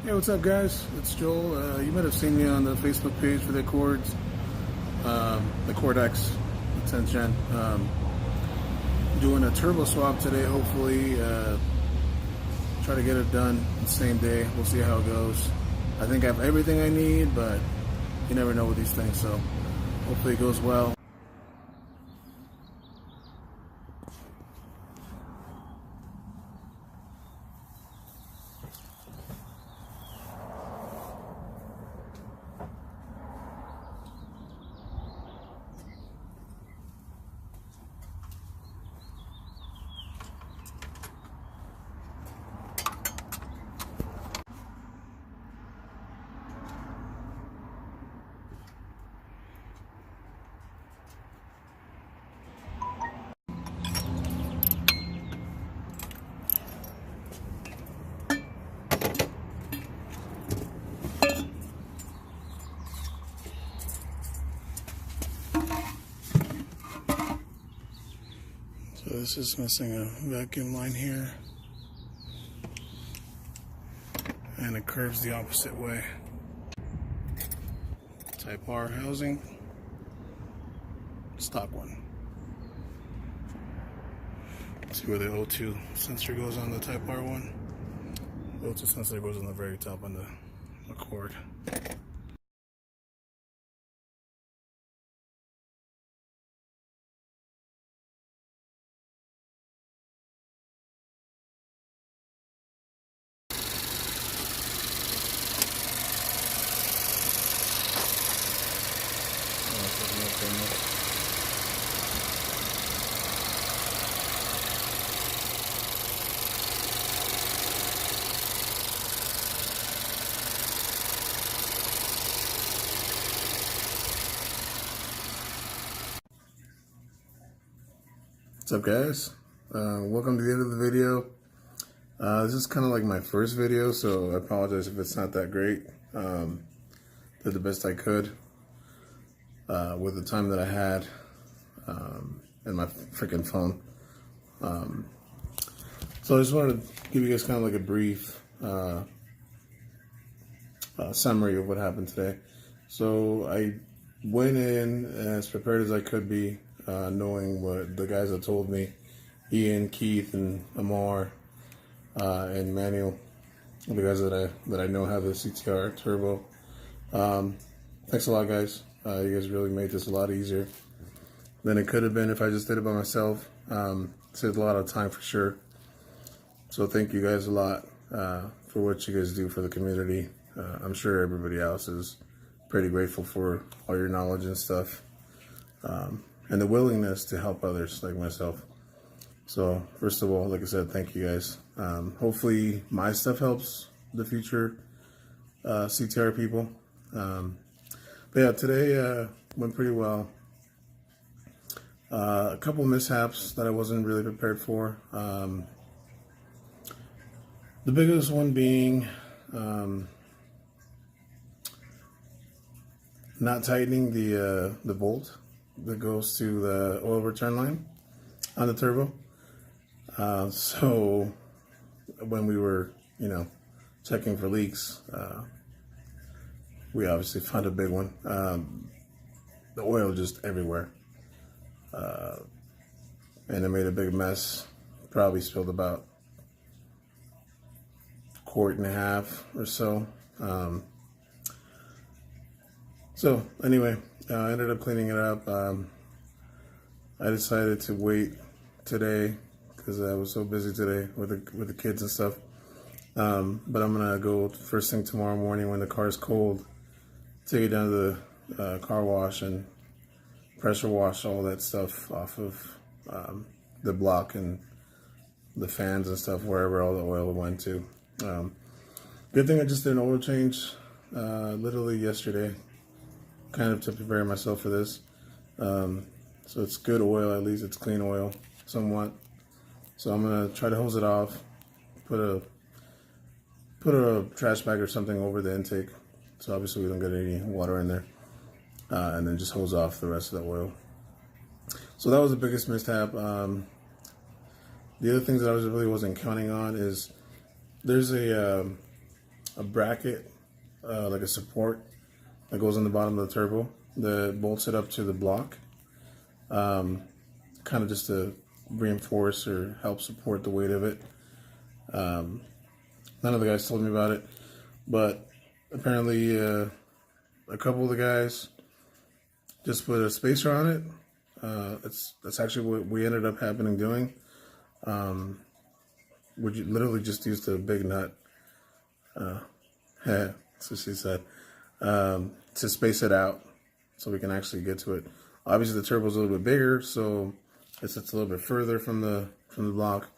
Hey, what's up, guys? It's Joel. You might have seen me on the Facebook page for the Accords, the Accord X, the 10th gen. Doing a turbo swap today, hopefully. Try to get it done the same day. We'll see how it goes. I think I have everything I need, but you never know with these things, so hopefully it goes well. So this is missing a vacuum line here, and it curves the opposite way. Type R housing, stock one. See where the O2 sensor goes on the Type R one. The O2 sensor goes on the very top on the Accord. What's up, guys? Welcome to the end of the video. This is kind of like my first video, so I apologize if it's not that great. Did the best I could with the time that I had and my freaking phone. So I just wanted to give you guys kind of like a brief summary of what happened today. So I went in as prepared as I could be, knowing what the guys had told me, Ian, Keith, and Amar, and Manuel, the guys that I know have the CTR turbo. Thanks a lot, guys. You guys really made this a lot easier than it could have been if I just did it by myself. Saved a lot of time for sure. So thank you guys a lot for what you guys do for the community. I'm sure everybody else is pretty grateful for all your knowledge and stuff. And the willingness to help others like myself. So first of all, like I said, thank you guys. Hopefully my stuff helps the future CTR people. But yeah, today went pretty well. A couple mishaps that I wasn't really prepared for. The biggest one being not tightening the bolt that goes to the oil return line on the turbo. So when we were, checking for leaks, we obviously found a big one. The oil just everywhere. And it made a big mess. Probably spilled about 1.5 quarts or so. So anyway, I ended up cleaning it up. I decided to wait today because I was so busy today with the kids and stuff. But I'm gonna go first thing tomorrow morning when the car's cold, take it down to the car wash and pressure wash all that stuff off of the block and the fans and stuff, wherever all the oil went to. Good thing I just did an oil change literally yesterday, kind of to prepare myself for this. So it's good oil, at least it's clean oil somewhat. So I'm gonna try to hose it off, put a trash bag or something over the intake, so obviously we don't get any water in there, and then just hose off the rest of the oil. So that was the biggest mishap. The other things that I really wasn't counting on is there's a a bracket, like a support that goes on the bottom of the turbo that bolts it up to the block, kind of just to reinforce or help support the weight of it. None of the guys told me about it, but apparently a couple of the guys just put a spacer on it. That's actually what we ended up doing. We literally just used a big nut. That's what she said. To space it out so we can actually get to it. Obviously the turbo's a little bit bigger, so it sits a little bit further from the block.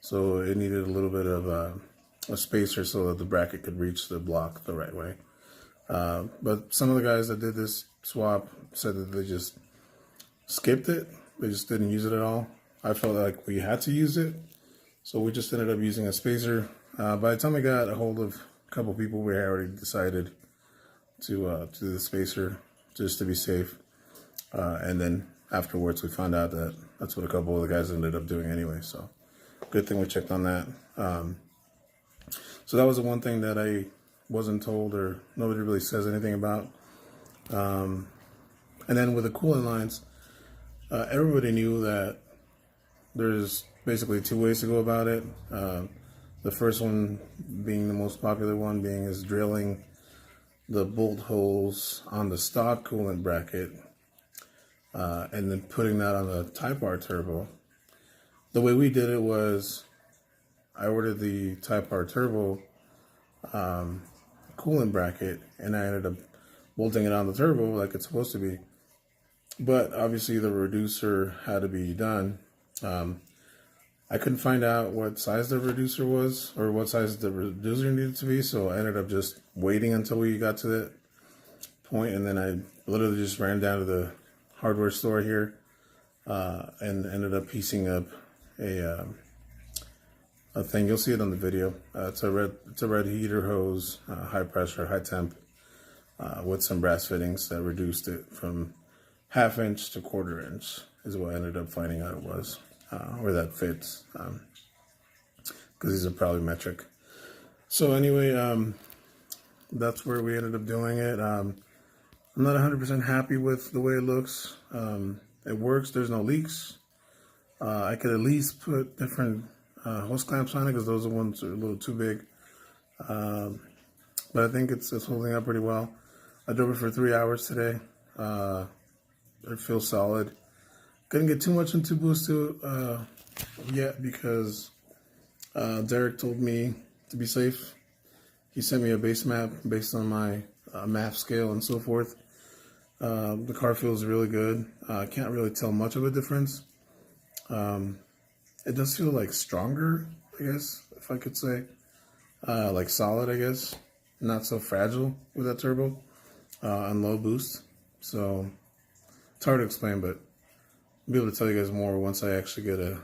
So it needed a little bit of a spacer so that the bracket could reach the block the right way. But some of the guys that did this swap said that they just skipped it. They just didn't use it at all. I felt like we had to use it, so we just ended up using a spacer. By the time I got a hold of a couple people, we had already decided to do the spacer just to be safe. And then afterwards, we found out that that's what a couple of the guys ended up doing anyway. So good thing we checked on that. So that was the one thing that I wasn't told, or nobody really says anything about. And then with the coolant lines, everybody knew that there's basically two ways to go about it. The first one being the most popular one being is drilling the bolt holes on the stock coolant bracket and then putting that on the Type R turbo. The way we did it was I ordered the Type R turbo coolant bracket, and I ended up bolting it on the turbo like it's supposed to be. But obviously the reducer had to be done. I couldn't find out what size the reducer was or what size the reducer needed to be, so I ended up just waiting until we got to that point, and then I literally just ran down to the hardware store here and ended up piecing up a thing. You'll see it on the video. It's a red heater hose, high pressure, high temp, with some brass fittings that reduced it from 1/2 inch to 1/4 inch is what I ended up finding out it was, where that fits, because these are probably metric. So anyway, that's where we ended up doing it. I'm not 100% happy with the way it looks. It works. There's no leaks. I could at least put different hose clamps on it because those ones are a little too big. But I think it's holding up pretty well. I drove it for 3 hours today. It feels solid. Couldn't get too much into boost to yet because Derek told me to be safe. He sent me a base map based on my MAF scale and so forth. The car feels really good. I can't really tell much of a difference. It does feel like stronger, I guess, if I could say. Like solid, I guess. Not so fragile with that turbo on low boost. So it's hard to explain, but I'll be able to tell you guys more once I actually get a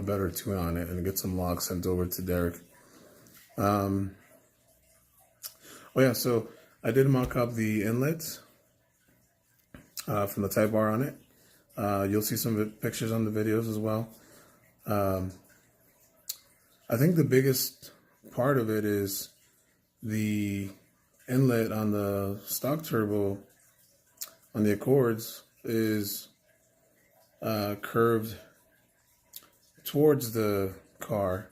better tune on it and get some logs sent over to Derek. Oh yeah, so I did mock up the inlets from the Type R on it. You'll see some pictures on the videos as well. I think the biggest part of it is the inlet on the stock turbo on the Accords is curved towards the car,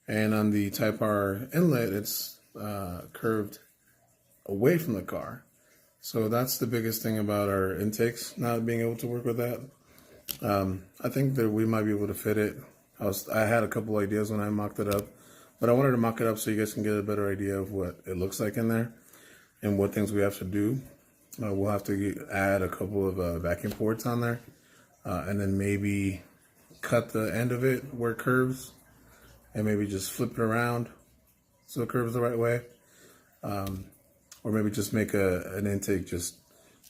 and on the Type R inlet it's curved away from the car. So that's the biggest thing about our intakes, not being able to work with that. I think that we might be able to fit it. I had a couple ideas when I mocked it up, but I wanted to mock it up so you guys can get a better idea of what it looks like in there and what things we have to do. We'll have to add a couple of vacuum ports on there, and then maybe cut the end of it where it curves and maybe just flip it around so it curves the right way. Or maybe just make an intake just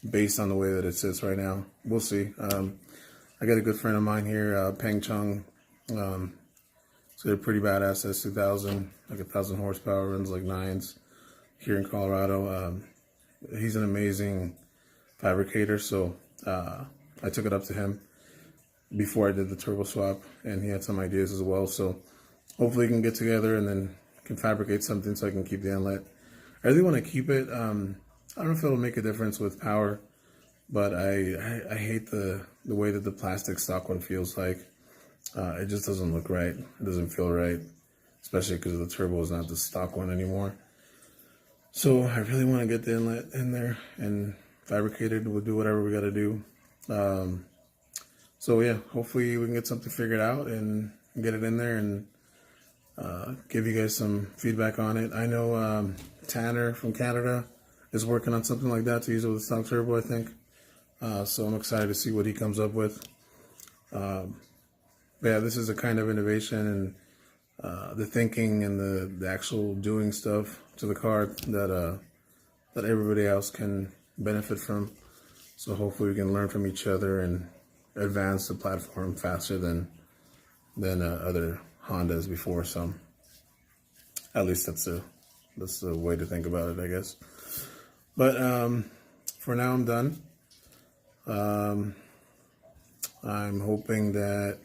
based on the way that it sits right now. We'll see. I got a good friend of mine here, Peng Chung. He's got a pretty badass S2000, like 1,000 horsepower, runs like 9s here in Colorado. He's an amazing fabricator, so I took it up to him before I did the turbo swap, and he had some ideas as well. So hopefully we can get together and then can fabricate something so I can keep the inlet. I really want to keep it. I don't know if it'll make a difference with power, but I hate the way that the plastic stock one feels like. It just doesn't look right. It doesn't feel right, especially because the turbo is not the stock one anymore. So I really want to get the inlet in there and fabricate it. We'll do whatever we got to do. So yeah, hopefully we can get something figured out and get it in there and give you guys some feedback on it. I know Tanner from Canada is working on something like that to use it with a stock turbo, I think. So I'm excited to see what he comes up with. But yeah, this is a kind of innovation and the thinking and the actual doing stuff to the car that everybody else can benefit from. So hopefully we can learn from each other and advance the platform faster than other Hondas before. So at least that's the way to think about it, I guess. But for now, I'm done. I'm hoping that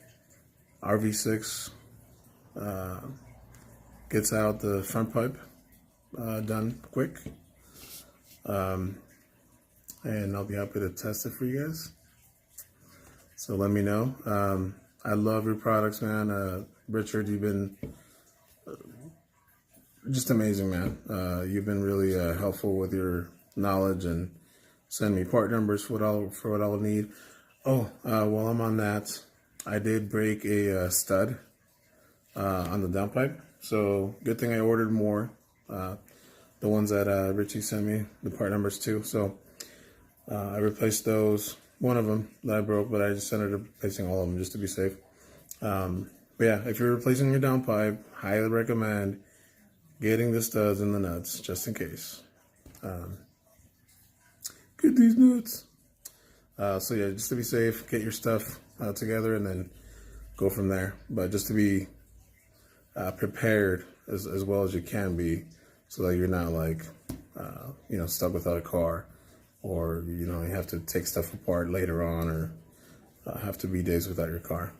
RV6 gets out the front pipe done quick, and I'll be happy to test it for you guys. So let me know. I love your products, man. Richard, you've been just amazing, man. You've been really helpful with your knowledge and send me part numbers for what I'll need. Oh, while I'm on that, I did break a stud on the downpipe. So good thing I ordered more. The ones that Richie sent me, the part numbers too. So I replaced those. One of them that I broke, but I just ended up replacing all of them just to be safe. But yeah, if you're replacing your downpipe, highly recommend getting the studs and the nuts just in case. Get these nuts. So yeah, just to be safe, get your stuff together and then go from there. But just to be prepared as well as you can be, so that you're not like stuck without a car, or you have to take stuff apart later on, or have to be days without your car.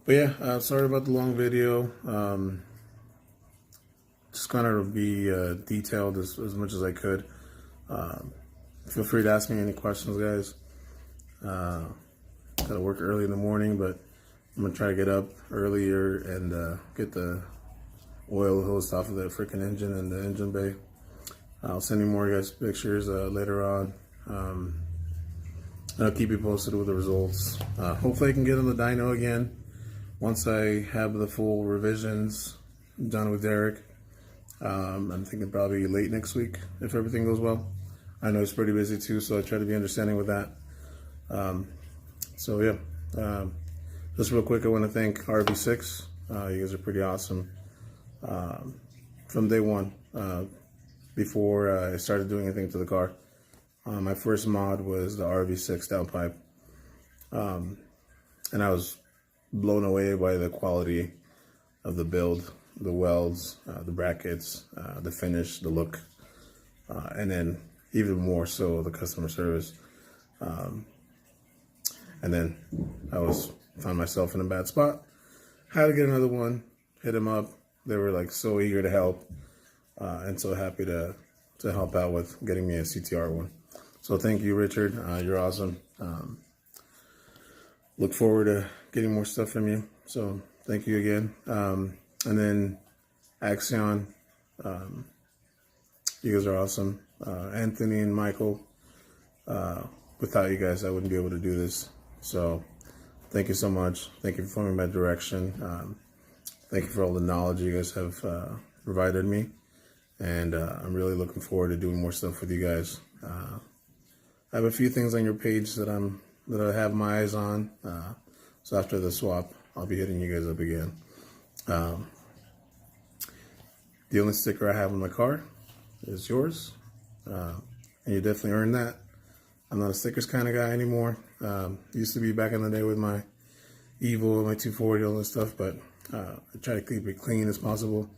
But yeah, sorry about the long video. Just kind of be detailed as much as I could. Feel free to ask me any questions, guys. Gotta work early in the morning, but I'm gonna try to get up earlier and get the oil hose off of that freaking engine and the engine bay. I'll send you more guys pictures later on. And I'll keep you posted with the results. Hopefully I can get on the dyno again once I have the full revisions done with Derek. I'm thinking probably late next week if everything goes well. I know it's pretty busy too, so I try to be understanding with that. So yeah, just real quick, I want to thank RV6. You guys are pretty awesome. From day one, before I started doing anything to the car, my first mod was the RV6 downpipe, and I was blown away by the quality of the build, the welds, the brackets, the finish, the look, and then even more so the customer service. And then I found myself in a bad spot. Had to get another one, hit them up. They were like so eager to help, and so happy to help out with getting me a CTR one. So thank you, Richard. You're awesome. Look forward to getting more stuff from you. So thank you again. And then Axion, you guys are awesome. Anthony and Michael, without you guys, I wouldn't be able to do this. So thank you so much. Thank you for following my direction. Thank you for all the knowledge you guys have provided me. And I'm really looking forward to doing more stuff with you guys. I have a few things on your page that I have my eyes on. So after the swap, I'll be hitting you guys up again. The only sticker I have on my car is yours. And you definitely earned that. I'm not a stickers kind of guy anymore. Used to be back in the day with my Evo, my 240, all this stuff, but I try to keep it clean as possible.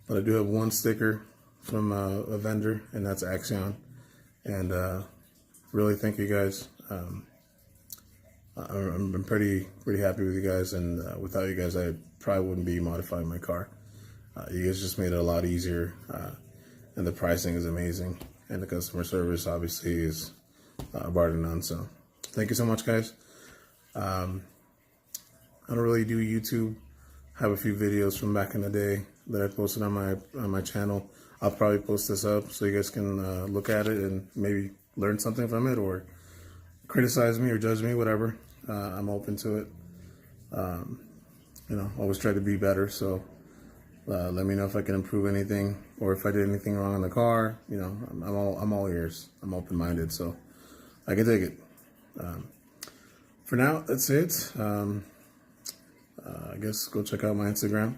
But I do have one sticker from a vendor, and that's Axion. And really thank you guys. I'm pretty happy with you guys, and without you guys, I probably wouldn't be modifying my car. You guys just made it a lot easier, and the pricing is amazing, and the customer service obviously is bar to none. So thank you so much, guys. I don't really do YouTube. I have a few videos from back in the day that I posted on my channel. I'll probably post this up so you guys can look at it and maybe learn something from it, or criticize me or judge me, whatever. I'm open to it. You know, always try to be better. So let me know if I can improve anything, or if I did anything wrong in the car. You know, I'm all ears. I'm open-minded, so I can take it. For now, that's it. I guess go check out my Instagram,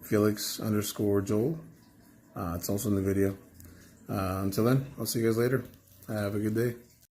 Felix_Joel. It's also in the video. Until then, I'll see you guys later. Have a good day.